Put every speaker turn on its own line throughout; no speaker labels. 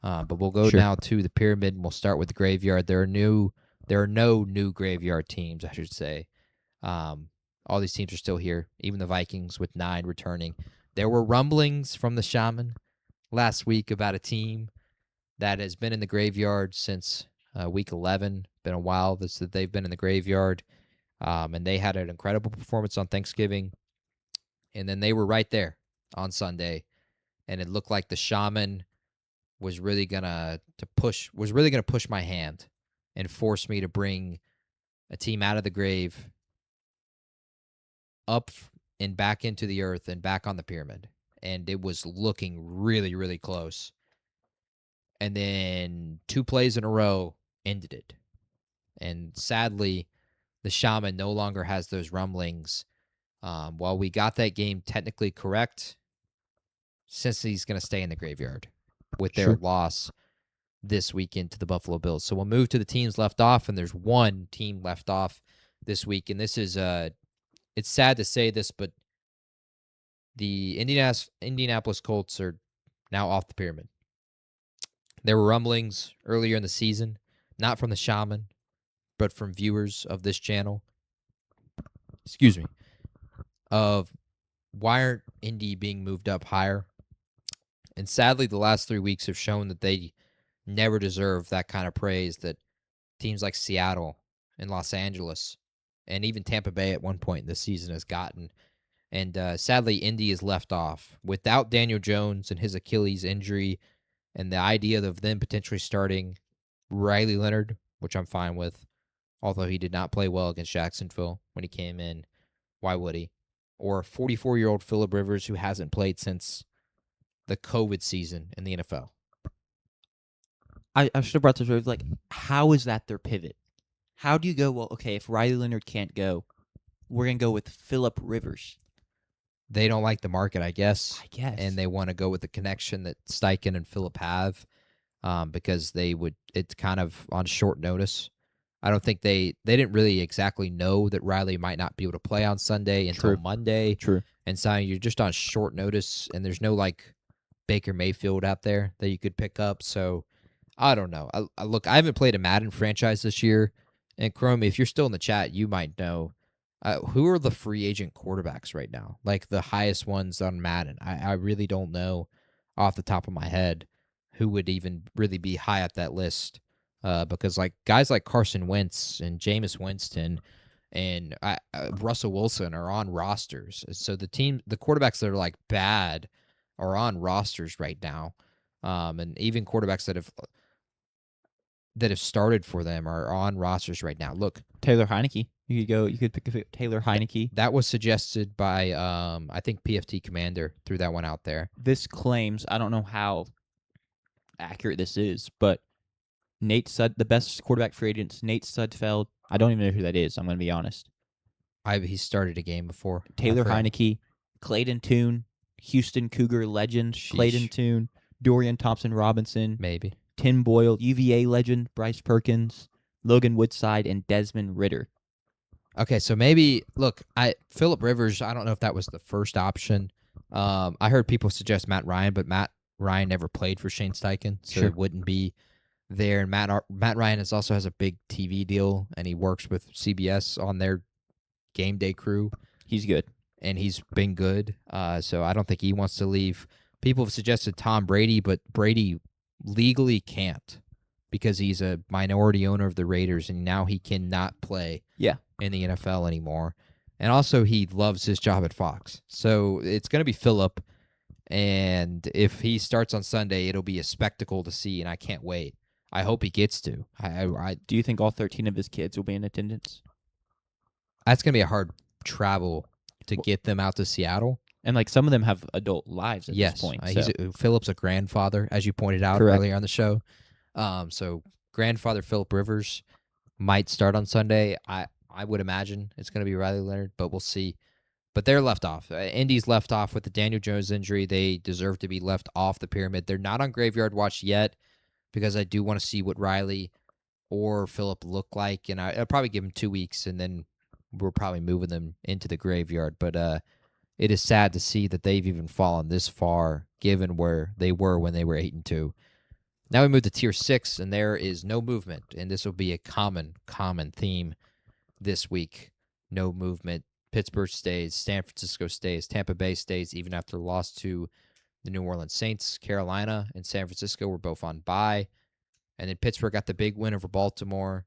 But we'll go
Sure.
now to the pyramid, and we'll start with the graveyard. There are no new graveyard teams, I should say. All these teams are still here, even the Vikings with 9 returning. There were rumblings from the Shaman last week about a team that has been in the graveyard since week 11. Been a while that they've been in the graveyard, and they had an incredible performance on Thanksgiving, and then they were right there on Sunday, and it looked like the Shaman was really gonna push my hand and force me to bring a team out of the grave, up and back into the earth and back on the pyramid, and it was looking really, really close. And then 2 plays in a row ended it. And sadly, the Shaman no longer has those rumblings. While we got that game technically correct, since he's going to stay in the graveyard with their
Sure.
loss this weekend to the Buffalo Bills. So we'll move to the teams left off, and there's one team left off this week, and this is it's sad to say this, but the Indianapolis Colts are now off the pyramid. There were rumblings earlier in the season, not from the Shaman, but from viewers of this channel, of why aren't Indy being moved up higher? And sadly, the last 3 weeks have shown that they never deserve that kind of praise that teams like Seattle and Los Angeles and even Tampa Bay at one point in the season has gotten. And sadly, Indy is left off. Without Daniel Jones and his Achilles injury and the idea of them potentially starting Riley Leonard, which I'm fine with, although he did not play well against Jacksonville when he came in. Why would he? Or 44-year-old Phillip Rivers, who hasn't played since the COVID season in the NFL.
I should have brought this up. Like, how is that their pivot? How do you go, well, okay, if Riley Leonard can't go, we're going to go with Phillip Rivers.
They don't like the market, I guess.
And
they want to go with the connection that Steichen and Phillip have, because it's kind of on short notice. I don't think they didn't really exactly know that Riley might not be able to play on Sunday until Monday.
True.
And so you're just on short notice, and there's no like Baker Mayfield out there that you could pick up. So I don't know. I haven't played a Madden franchise this year, and Chromie, if you're still in the chat, you might know. Who are the free agent quarterbacks right now? Like the highest ones on Madden. I really don't know off the top of my head who would even really be high up that list. Because like guys like Carson Wentz and Jameis Winston and Russell Wilson are on rosters. So the quarterbacks that are like bad are on rosters right now. And even quarterbacks that have started for them are on rosters right now. Look,
Taylor Heineke. You could pick Taylor Heineke.
That was suggested by I think PFT Commander threw that one out there.
This claims, I don't know how accurate this is, but the best quarterback free agents, Nate Sudfeld. I don't even know who that is. I'm going to be honest.
He started a game before.
Taylor Heineke, Clayton Tune, Houston Cougar legend,
Sheesh.
Clayton Tune, Dorian Thompson-Robinson,
maybe
Tim Boyle, UVA legend, Bryce Perkins, Logan Woodside, and Desmond Ridder.
Okay, so maybe Phillip Rivers. I don't know if that was the first option. I heard people suggest Matt Ryan, but Matt Ryan never played for Shane Steichen, so it wouldn't be there. And Matt Ryan also has a big TV deal, and he works with CBS on their game day crew.
He's good,
and he's been good. So I don't think he wants to leave. People have suggested Tom Brady, but Brady legally can't because he's a minority owner of the Raiders, and now he cannot play in the NFL anymore. And also, he loves his job at Fox. So it's going to be Phillip, and if he starts on Sunday, it'll be a spectacle to see, and I can't wait. I hope he gets to.
Do you think all 13 of his kids will be in attendance?
That's going to be a hard travel to get them out to Seattle.
And like some of them have adult lives at this point.
Phillip's a grandfather, as you pointed out earlier on the show. So grandfather Phillip Rivers might start on Sunday. I would imagine it's going to be Riley Leonard, but we'll see. But they're left off. Indy's left off with the Daniel Jones injury. They deserve to be left off the pyramid. They're not on graveyard watch yet because I do want to see what Riley or Phillip look like. And I'll probably give them 2 weeks, and then we're probably moving them into the graveyard. But it is sad to see that they've even fallen this far, given where they were when they were 8-2. Now we move to tier 6, and there is no movement, and this will be a common theme this week. No movement. Pittsburgh stays, San Francisco stays, Tampa Bay stays, even after loss to the New Orleans Saints. Carolina and San Francisco were both on bye, and then Pittsburgh got the big win over Baltimore.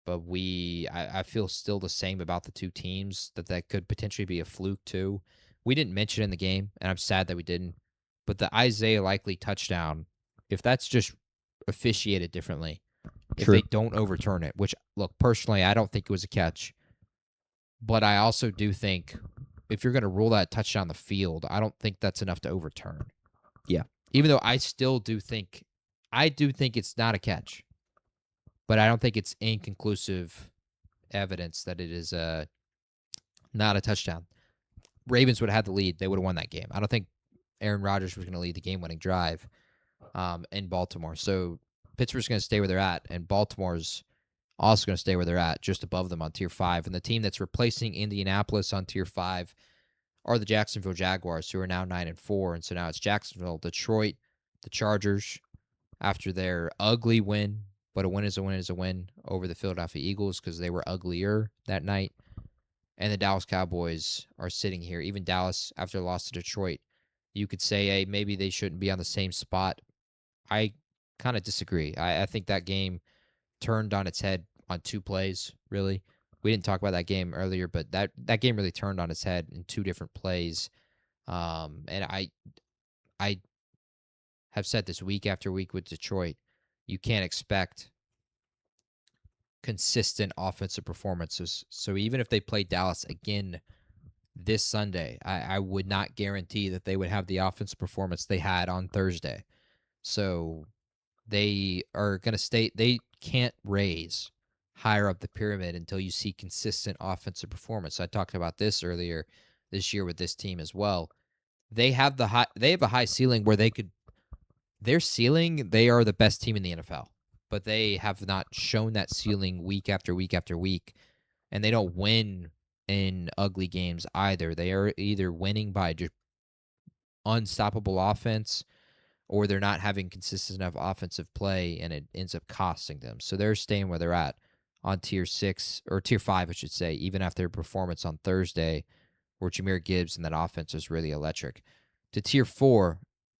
But I feel still the same about the two teams, that could potentially be a fluke too. We didn't mention in the game, and I'm sad that we didn't. But the Isaiah Likely touchdown, if that's just officiated differently, if
True.
they don't overturn it, which, look, personally, I don't think it was a catch. But I also do think if you're going to rule that touchdown the field, I don't think that's enough to overturn.
Yeah.
Even though I still do think it's not a catch. But I don't think it's inconclusive evidence that it is not a touchdown. Ravens would have had the lead. They would have won that game. I don't think Aaron Rodgers was going to lead the game-winning drive in Baltimore. So Pittsburgh's going to stay where they're at, and Baltimore's also going to stay where they're at, just above them on Tier 5. And the team that's replacing Indianapolis on Tier 5 are the Jacksonville Jaguars, who are now 9-4. And so now it's Jacksonville, Detroit, the Chargers, after their ugly win. But a win is a win is a win over the Philadelphia Eagles because they were uglier that night. And the Dallas Cowboys are sitting here. Even Dallas, after the loss to Detroit, you could say, hey, maybe they shouldn't be on the same spot. I kind of disagree. I think that game turned on its head on two plays, really. We didn't talk about that game earlier, but that game really turned on its head in two different plays. And I have said this week after week with Detroit, you can't expect consistent offensive performances. So even if they play Dallas again this Sunday, I would not guarantee that they would have the offensive performance they had on Thursday. So they are going to stay. They can't raise higher up the pyramid until you see consistent offensive performance. I talked about this earlier this year with this team as well. They have a high ceiling where they could. Their ceiling, they are the best team in the NFL, but they have not shown that ceiling week after week after week, and they don't win in ugly games either. They are either winning by just unstoppable offense, or they're not having consistent enough offensive play, and it ends up costing them. So they're staying where they're at on Tier 6, or Tier 5, I should say, even after their performance on Thursday, where Jahmyr Gibbs and that offense is really electric. To Tier 4,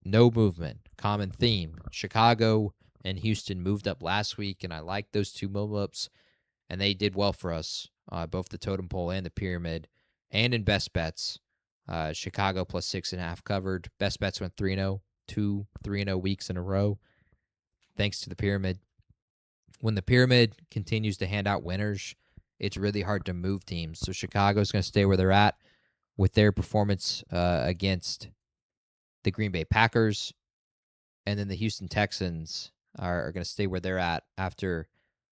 no movement. Common theme. Chicago and Houston moved up last week, and I like those two move-ups, and they did well for us, both the totem pole and the pyramid, and in best bets. Chicago plus 6.5 covered. Best bets went 3-0, 2 3-0 weeks in a row, thanks to the pyramid. When the pyramid continues to hand out winners, it's really hard to move teams. So Chicago's going to stay where they're at with their performance against the Green Bay Packers, and then the Houston Texans are going to stay where they're at after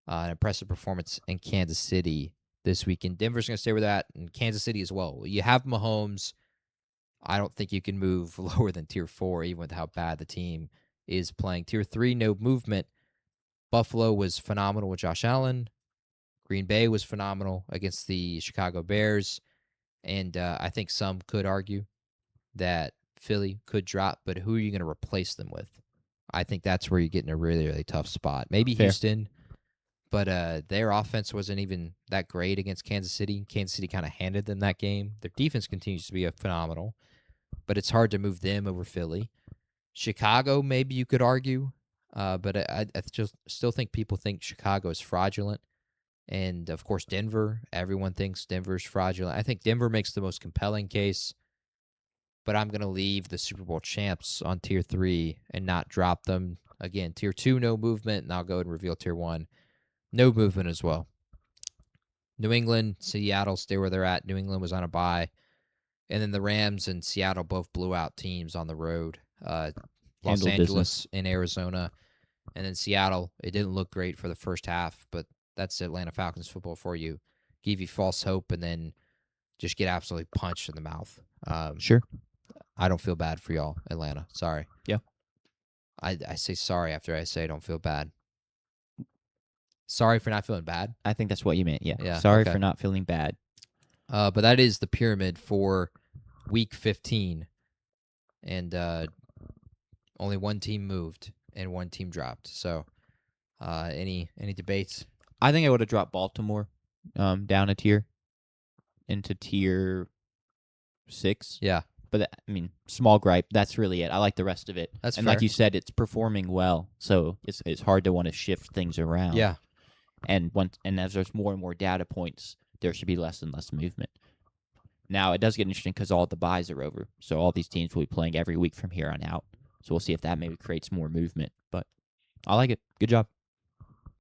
an impressive performance in Kansas City this weekend. Denver's going to stay where they're at, and Kansas City as well. You have Mahomes. I don't think you can move lower than Tier 4, even with how bad the team is playing. Tier 3, no movement. Buffalo was phenomenal with Josh Allen. Green Bay was phenomenal against the Chicago Bears. And I think some could argue that Philly could drop, but who are you going to replace them with? I think that's where you get in a really, really tough spot. Maybe
Fair.
Houston, but their offense wasn't even that great against Kansas City. Kansas City kind of handed them that game. Their defense continues to be phenomenal, but it's hard to move them over Philly. Chicago, maybe you could argue, but I just still think people think Chicago is fraudulent. And, of course, Denver. Everyone thinks Denver's fraudulent. I think Denver makes the most compelling case, but I'm going to leave the Super Bowl champs on Tier 3 and not drop them. Again, Tier 2, no movement, and I'll go and reveal Tier 1. No movement as well. New England, Seattle stay where they're at. New England was on a bye. And then the Rams and Seattle both blew out teams on the road. Los
Handled
Angeles and Arizona. And then Seattle, it didn't look great for the first half, but that's Atlanta Falcons football for you. Give you false hope and then just get absolutely punched in the mouth.
Sure.
I don't feel bad for y'all, Atlanta. Sorry.
Yeah.
I say sorry after I say I don't feel bad. Sorry for not feeling bad.
I think that's what you meant. Yeah.
Yeah,
Sorry
okay.
for not feeling bad.
But that is the pyramid for Week 15. And only one team moved. and one team dropped. So, any debates?
I think I would have dropped Baltimore down a tier into tier 6.
Yeah,
But I mean, small gripe. That's really it. I like the rest of it.
that's
And
fair.
like you said, it's performing well, so it's hard to want to shift things around.
Yeah,
And as there's more and more data points, there should be less and less movement. Now it does get interesting because all the buys are over, so all these teams will be playing every week from here on out. So we'll see if that maybe creates more movement. But I like it. Good job.